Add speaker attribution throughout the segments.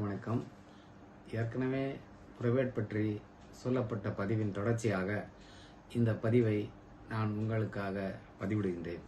Speaker 1: வணக்கம். ஏற்கனவே புரவேட் பற்றி சொல்லப்பட்ட பதிவின் தொடர்ச்சியாக இந்த பதிவை நான் உங்களுக்காக பதிவிடுகின்றேன்.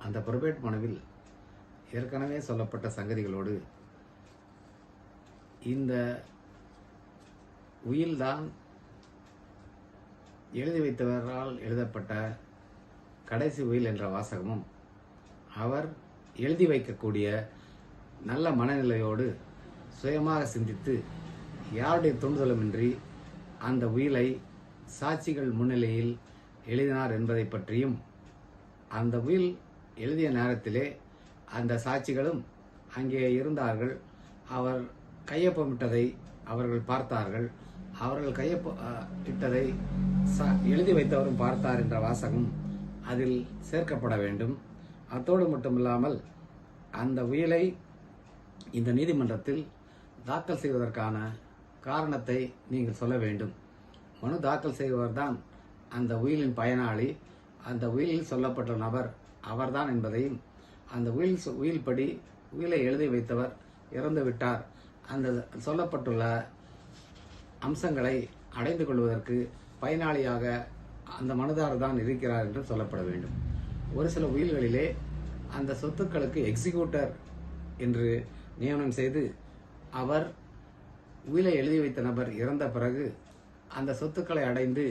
Speaker 1: அந்த புரவேட் மனுவில் ஏற்கனவே சொல்லப்பட்ட சங்கதிகளோடு இந்த உயில்தான் எழுதி வைத்தவரால் எழுதப்பட்ட கடைசி உயில் என்ற வாசகமும் அவர் எழுதி வைக்கக்கூடிய நல்ல மனநிலையோடு சுயமாக சிந்தித்து யாருடைய தூண்டுதலுமின்றி அந்த உயிலை சாட்சிகள் முன்னிலையில் எழுதினார் என்பதை பற்றியும், அந்த உயில் எழுதிய நேரத்திலே அந்த சாட்சிகளும் அங்கே இருந்தார்கள். அவர் கையொப்பமிட்டதை அவர்கள் பார்த்தார்கள். அவர்கள் கையொப்பமிட்டதை எழுதி வைத்தவரும் பார்த்தார் என்ற வாசகம் அதில் சேர்க்கப்பட வேண்டும். அத்தோடு மட்டுமில்லாமல் அந்த உயிலை இந்த நீதிமன்றத்தில் தாக்கல் செய்வதற்கான காரணத்தை நீங்கள் சொல்ல வேண்டும். மனு தாக்கல் செய்வர்தான் அந்த உயிலின் பயனாளி. அந்த உயிலில் சொல்லப்பட்ட நபர் அவர்தான் என்பதையும், அந்த உயில் படி உயிலை எழுதி வைத்தவர் இறந்து விட்டார், அந்த சொல்லப்பட்டுள்ள அம்சங்களை அடைந்து கொள்வதற்கு பயனாளியாக அந்த மனுதாரர் தான் இருக்கிறார் என்று சொல்லப்பட வேண்டும். ஒரு சில உயில்களிலே அந்த சொத்துக்களுக்கு எக்ஸிக்யூட்டர் என்று நியமனம் செய்து அவர் உயிலை எழுதி வைத்த நபர் இறந்த பிறகு அந்த சொத்துக்களை அடைந்து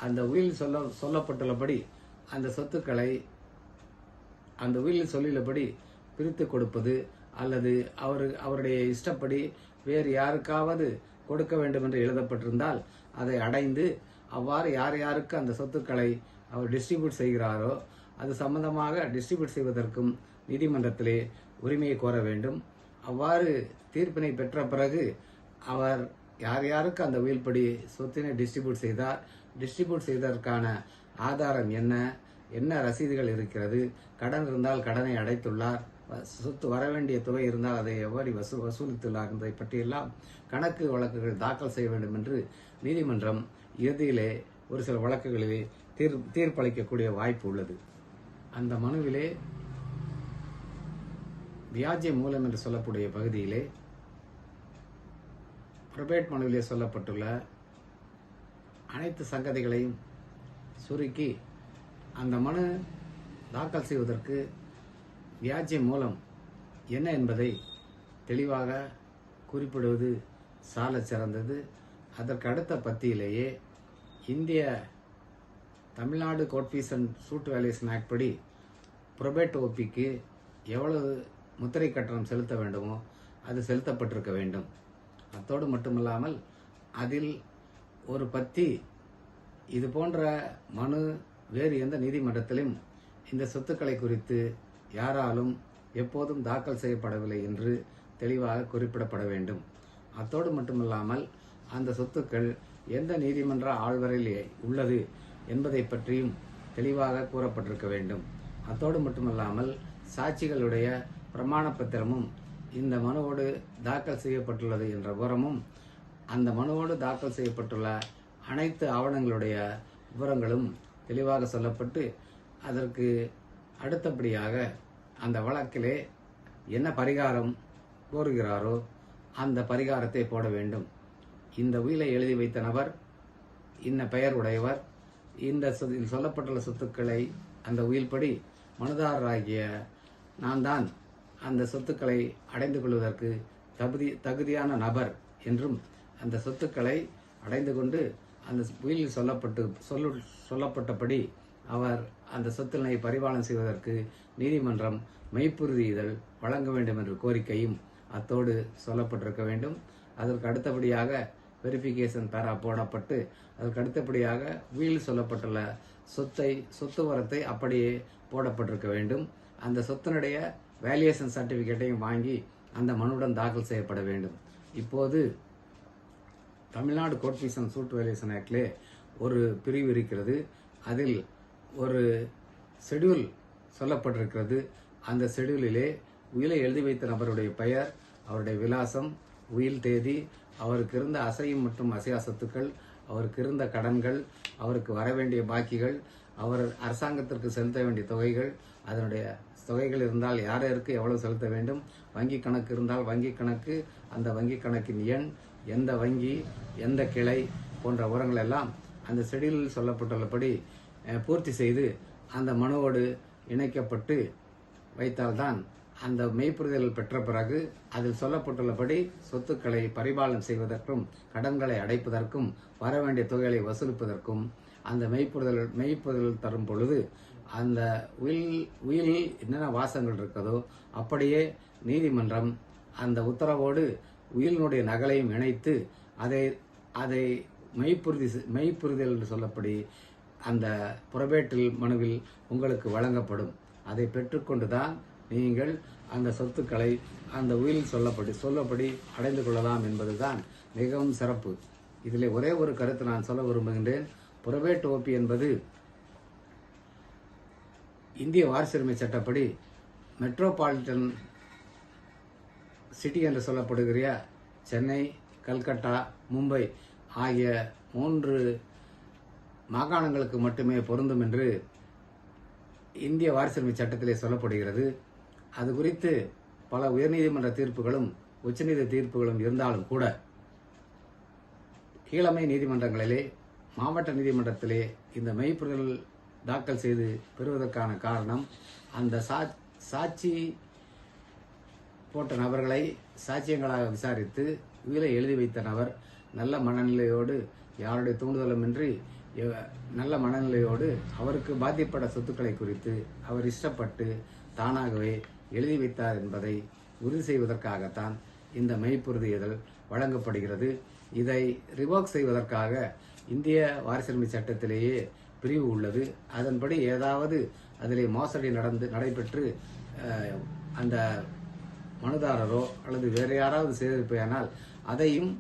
Speaker 1: அந்த உயில் சொல்லப்பட்டுள்ளபடி அந்த சொத்துக்களை அந்த உயிலில் சொல்லியுள்ளபடி பிரித்து கொடுப்பது அல்லது அவருடைய இஷ்டப்படி வேறு யாருக்காவது கொடுக்க வேண்டும் என்று எழுதப்பட்டிருந்தால் அதை அடைந்து அவ்வாறு யார் யாருக்கு அந்த சொத்துக்களை அவர் டிஸ்ட்ரிபியூட் செய்கிறாரோ அது சம்பந்தமாக டிஸ்ட்ரிபியூட் செய்வதற்கும் நீதிமன்றத்திலே உரிமையை கோர வேண்டும். அவ்வாறு தீர்ப்பினை பெற்ற பிறகு அவர் யார் யாருக்கு அந்த உயில்படி சொத்தினை டிஸ்ட்ரிபியூட் செய்தார், டிஸ்ட்ரிபியூட் செய்ததற்கான ஆதாரம் என்ன, என்ன ரசீதுகள் இருக்கிறது, கடன் இருந்தால் கடனை அடைத்துள்ளார், சொத்து வரவேண்டிய தொகை இருந்தால் அதை எவ்வாறு வசூலித்துள்ளார் என்பதை பற்றியெல்லாம் கணக்கு வழக்குகள் தாக்கல் செய்ய வேண்டும் என்று நீதிமன்றம் இறுதியிலே ஒரு சில வழக்குகளிலே தீர்ப்பளிக்கக்கூடிய வாய்ப்பு உள்ளது. அந்த மனுவிலே வியாஜ்ய மூலம் என்று சொல்லக்கூடிய பகுதியிலே புரவேட் மனுவிலே சொல்லப்பட்டுள்ள அனைத்து சங்கதிகளையும் சுருக்கி அந்த மனு தாக்கல் செய்வதற்கு வியாஜ்ய மூலம் என்ன என்பதை தெளிவாக குறிப்பிடுவது சாலச் சிறந்தது. அதற்கு அடுத்த பத்தியிலேயே இந்திய Tamil Nadu court fee and suit valuation act படி புரவேட் ஓபிக்கு எவ்வளவு முத்திரை கட்டணம் செலுத்த வேண்டுமோ அது செலுத்தப்பட்டிருக்க வேண்டும். அத்தோடு மட்டுமில்லாமல் அதில் ஒரு பத்தி இது போன்ற மனு வேறு எந்த நீதிமன்றத்திலும் இந்த சொத்துக்களை குறித்து யாராலும் எப்போதும் தாக்கல் செய்யப்படவில்லை என்று தெளிவாக குறிப்பிடப்பட வேண்டும். அத்தோடு மட்டுமில்லாமல் அந்த சொத்துக்கள் எந்த நீதிமன்ற ஆழ்வரையில் உள்ளது என்பதை பற்றியும் தெளிவாக கூறப்பட்டிருக்க வேண்டும். அத்தோடு மட்டுமல்லாமல் சாட்சிகளுடைய பிரமாண பத்திரமும் இந்த மனுவோடு தாக்கல் செய்யப்பட்டுள்ளது என்ற விவரமும், அந்த மனுவோடு தாக்கல் செய்யப்பட்டுள்ள அனைத்து ஆவணங்களுடைய விவரங்களும் தெளிவாக சொல்லப்பட்டு அதற்கு அடுத்தபடியாக அந்த வழக்கிலே என்ன பரிகாரம் கோருகிறாரோ அந்த பரிகாரத்தை போட வேண்டும். இந்த உயிலை எழுதி வைத்த நபர் இன்ன பெயர் உடையவர், இந்த சொல்லப்பட்டுள்ள சொத்துக்களை அந்த உயில்படி மனுதாரராகிய நான் தான் அந்த சொத்துக்களை அடைந்து கொள்வதற்கு தகுதியான நபர் என்றும், அந்த சொத்துக்களை அடைந்து கொண்டு அந்த உயிலில் சொல்லப்பட்டபடி அவர் அந்த சொத்தினை பரிபாலனை செய்வதற்கு நீதிமன்றம் மெய்ப்புறுதியிதழ் வழங்க வேண்டும் என்ற கோரிக்கையும் அத்தோடு சொல்லப்பட்டிருக்க வேண்டும். அதற்கு அடுத்தபடியாக வெரிஃபிகேஷன் பேரா போடப்பட்டு அதற்கு அடுத்தபடியாக உயிலில் சொல்லப்பட்டுள்ள சொத்து வரத்தை அப்படியே போடப்பட்டிருக்க வேண்டும். அந்த சொத்தினுடைய வேல்யூஷன் சர்டிஃபிகேட்டையும் வாங்கி அந்த மனுவுடன் தாக்கல் செய்யப்பட வேண்டும். இப்போது Tamil Nadu court fee and suit valuation ஆக்டிலே ஒரு பிரிவு இருக்கிறது. அதில் ஒரு ஷெட்யூல் சொல்லப்பட்டிருக்கிறது. அந்த ஷெட்யூலிலே உயிலை எழுதி வைத்த நபருடைய பெயர், அவருடைய விலாசம், உயில் தேதி, அவருக்கு இருந்த அசையும் மற்றும் அசையா சொத்துக்கள், அவருக்கு இருந்த கடன்கள், அவருக்கு வரவேண்டிய பாக்கிகள், அவர் அரசாங்கத்திற்கு செலுத்த வேண்டிய தொகைகள், அதனுடைய தொகைகள் இருந்தால் யார் யாருக்கு எவ்வளவு செலுத்த வேண்டும், வங்கி கணக்கு இருந்தால் வங்கி கணக்கு, அந்த வங்கி கணக்கின் எண், எந்த வங்கி, எந்த கிளை போன்ற விவரங்கள் எல்லாம் அந்த ஷெடியூலில் சொல்லப்பட்டுள்ளபடி பூர்த்தி செய்து அந்த மனுவோடு இணைக்கப்பட்டு வைத்தால்தான் அந்த மெய்ப்புரிதல் பெற்ற பிறகு அதில் சொல்லப்பட்டுள்ளபடி சொத்துக்களை பரிபாலனம் செய்வதற்கும் கடன்களை அடைப்பதற்கும் வர வேண்டிய தொகைகளை வசூலிப்பதற்கும் அந்த மெய்ப்புரிதல் தரும் பொழுது அந்த உயிலில் என்னென்ன வாசங்கள் இருக்கதோ அப்படியே நீதிமன்றம் அந்த உத்தரவோடு உயிலினுடைய நகலையும் இணைத்து அதை மெய்ப்புரிதல் என்று சொல்லப்படி அந்த புறபேட்டில் மனுவில் உங்களுக்கு வழங்கப்படும். அதை பெற்றுக்கொண்டுதான் நீங்கள் அந்த சொத்துக்களை அந்த உயிலில் சொல்லப்படி அடைந்து கொள்ளலாம் என்பதுதான் மிகவும் சிறப்பு. இதில் ஒரே ஒரு கருத்து நான் சொல்ல விரும்புகின்றேன். புறபேட் ஓபி என்பது இந்திய வாரிசுரிமை சட்டப்படி மெட்ரோபாலிட்டன் சிட்டி என்று சொல்லப்படுகிற சென்னை, கல்கட்டா, மும்பை ஆகிய 3 மாகாணங்களுக்கு மட்டுமே பொருந்தும் என்று இந்திய வாரிசுரிமை சட்டத்திலே சொல்லப்படுகிறது. அது குறித்து பல உயர்நீதிமன்ற தீர்ப்புகளும் உச்சநீதி தீர்ப்புகளும் இருந்தாலும் கூட கீழமை நீதிமன்றங்களிலே, மாவட்ட நீதிமன்றத்திலே இந்த மெய்ப்புரிதல் தாக்கல் செய்து பெறுவதற்கான காரணம், அந்த சாட்சி போட்ட நபர்களை சாட்சியங்களாக விசாரித்து உயிரை எழுதி வைத்த நபர் நல்ல மனநிலையோடு, யாருடைய தூண்டுதலுமின்றி நல்ல மனநிலையோடு அவருக்கு பாதிப்பட்ட சொத்துக்களை குறித்து அவர் இஷ்டப்பட்டு தானாகவே எழுதி வைத்தார் என்பதை உறுதி செய்வதற்காகத்தான் இந்த மெய்ப்புரிதல் வழங்கப்படுகிறது. இதை ரிவோக் செய்வதற்காக இந்திய வாரிசுரிமை சட்டத்திலேயே பிரிவு உள்ளது. அதன்படி ஏதாவது அதிலே மோசடி நடைபெற்று அந்த மனுதாரரோ அல்லது வேறு யாராவது செய்திருப்பேனால் அதையும்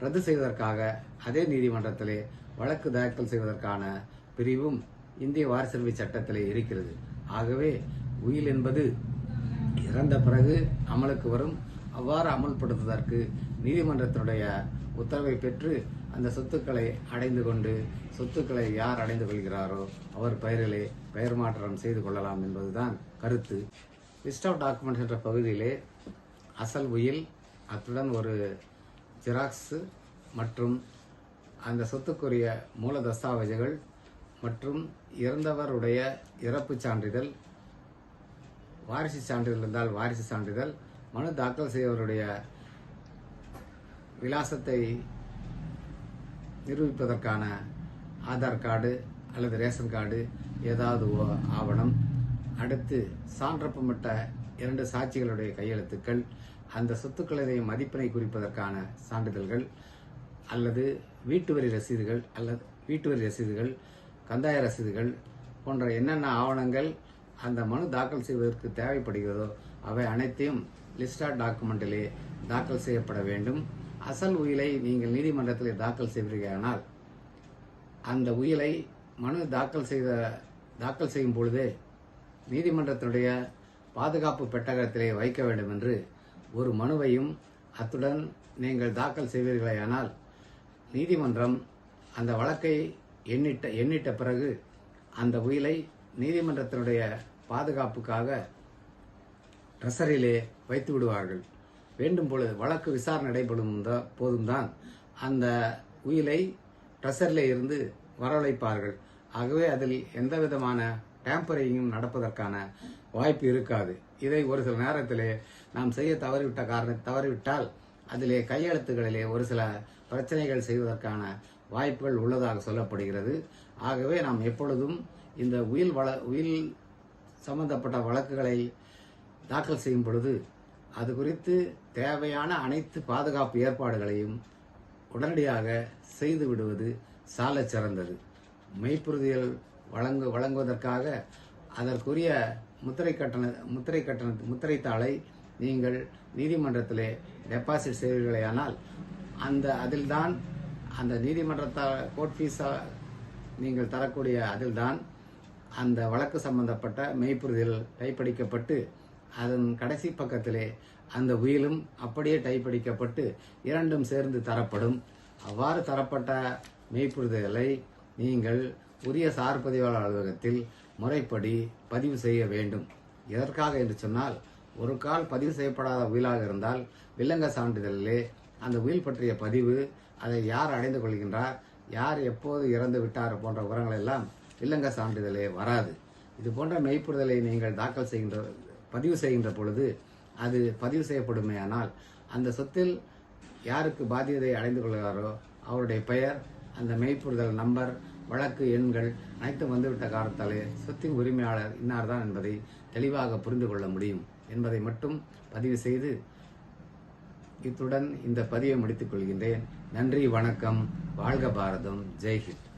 Speaker 1: ரத்து செய்வதற்காக அதே நீதிமன்றத்திலே வழக்கு தாக்கல் செய்வதற்கான பிரிவும் இந்திய வாரிசுரிமை சட்டத்திலே இருக்கிறது. ஆகவே உயில் என்பது இறந்த பிறகு அமலுக்கு வரும். அவ்வாறு அமல்படுத்துவதற்கு நீதிமன்றத்தினுடைய உத்தரவை பெற்று அந்த சொத்துக்களை அடைந்து கொண்டு, சொத்துக்களை யார் அடைந்து கொள்கிறாரோ அவர் பெயரிலே பெயர் மாற்றம் செய்து கொள்ளலாம் என்பதுதான் கருத்து. லிஸ்ட் ஆஃப் டாக்குமெண்ட்ஸ் என்ற பகுதியிலே அசல் உயில், அத்துடன் ஒரு ஜெராக்ஸ் மற்றும் அந்த சொத்துக்குரிய மூல தஸ்தாவேஜுகள் மற்றும் இறந்தவருடைய இறப்பு சான்றிதழ், வாரிசு சான்றிதழ் இருந்தால் வாரிசு சான்றிதழ், மனு தாக்கல் செய்தவருடைய விலாசத்தை நிரூபிப்பதற்கான ஆதார் கார்டு அல்லது ரேஷன் கார்டு, ஏதாவது ஆவணம், அடுத்து சான்றப்பமிட்ட 2 சாட்சிகளுடைய கையெழுத்துக்கள், அந்த சொத்துக்களின் மதிப்பினை குறிப்பதற்கான சான்றிதழ்கள் அல்லது வீட்டு வரி ரசீதுகள், கந்தாய ரசீதுகள் போன்ற என்னென்ன ஆவணங்கள் அந்த மனு தாக்கல் செய்வதற்கு தேவைப்படுகிறதோ அவை அனைத்தையும் லிஸ்ட் ஆஃப் டாக்குமெண்டிலே தாக்கல் செய்யப்பட வேண்டும். அசல் உயிலை நீங்கள் நீதிமன்றத்திலே தாக்கல் செய்வீர்களானால் அந்த உயிலை மனு தாக்கல் செய்யும் பொழுதே நீதிமன்றத்தினுடைய பாதுகாப்பு பெட்டகத்திலே வைக்க வேண்டும் என்று ஒரு மனுவையும் அத்துடன் நீங்கள் தாக்கல் செய்வீர்களானால் நீதிமன்றம் அந்த வழக்கை எண்ணிட்ட பிறகு அந்த உயிலை நீதிமன்றத்தினுடைய பாதுகாப்புக்காக ட்ரெஷரியிலே வைத்து விடுவார்கள். வேண்டும் பொழுது வழக்கு விசாரணை நடைபெறும் போதும் தான் அந்த உயிலை ட்ரெஷரிலே இருந்து வரவழைப்பார்கள். ஆகவே அதில் எந்த விதமான டேம்பரிங்கும் நடப்பதற்கான வாய்ப்பு இருக்காது. இதை ஒரு சில நேரத்திலே நாம் செய்ய தவறிவிட்டால் அதிலே கையெழுத்துகளிலே ஒரு சில பிரச்சனைகள் செய்வதற்கான வாய்ப்புகள் உள்ளதாக சொல்லப்படுகிறது. ஆகவே நாம் எப்பொழுதும் இந்த உயில் சம்பந்தப்பட்ட வழக்குகளை தாக்கல் செய்யும் பொழுது அது குறித்து தேவையான அனைத்து பாதுகாப்பு ஏற்பாடுகளையும் உடனடியாக செய்து விடுவது சாலச் சிறந்தது. மெய்ப்புறுதியல் வழங்குவதற்காக அதற்குரிய முத்திரைத்தாளை நீங்கள் நீதிமன்றத்திலே டெபாசிட் செய்வீர்களேயானால் அதில்தான் அந்த நீதிமன்றத்தால் கோர்ட் ஃபீஸா நீங்கள் தரக்கூடிய அதில்தான் அந்த வழக்கு சம்பந்தப்பட்ட மெய்ப்புறுதியல் டைப்படிக்கப்பட்டு அதன் கடைசி பக்கத்திலே அந்த உயிலும் அப்படியே டைப்படிக்கப்பட்டு 2ம் சேர்ந்து தரப்படும். அவ்வாறு தரப்பட்ட மெய்ப்புறுதியலை நீங்கள் உரிய சார் பதிவாளர் அலுவலகத்தில் முறைப்படி பதிவு செய்ய வேண்டும். எதற்காக என்று சொன்னால், ஒரு கால் பதிவு செய்யப்படாத உயிலாக இருந்தால் வில்லங்க சான்றிதழிலே அந்த உயில் பற்றிய பதிவு, அதை யார் அடைந்து கொள்கின்றார், யார் எப்போது இறந்து விட்டார் போன்ற விவரங்கள் எல்லாம் வில்லங்க சான்றிதழே வராது. இது போன்ற மெய்ப்புறுதலை நீங்கள் பதிவு செய்கின்ற பொழுது அது பதிவு செய்யப்படுமேயானால் அந்த சொத்தில் யாருக்கு பாத்தியதை அடைந்து கொள்கிறாரோ அவருடைய பெயர், அந்த மெய்ப்புறுதல் நம்பர், வழக்கு எண்கள் அனைத்தும் வந்துவிட்ட காரணத்தாலே சொத்தின் உரிமையாளர் இன்னார்தான் என்பதை தெளிவாக புரிந்து கொள்ள முடியும் என்பதை மட்டும் பதிவு செய்து இத்துடன் இந்த பதிவை முடித்துக் கொள்கின்றேன். நன்றி, வணக்கம், வாழ்க பாரதம், ஜெய்ஹிந்த்.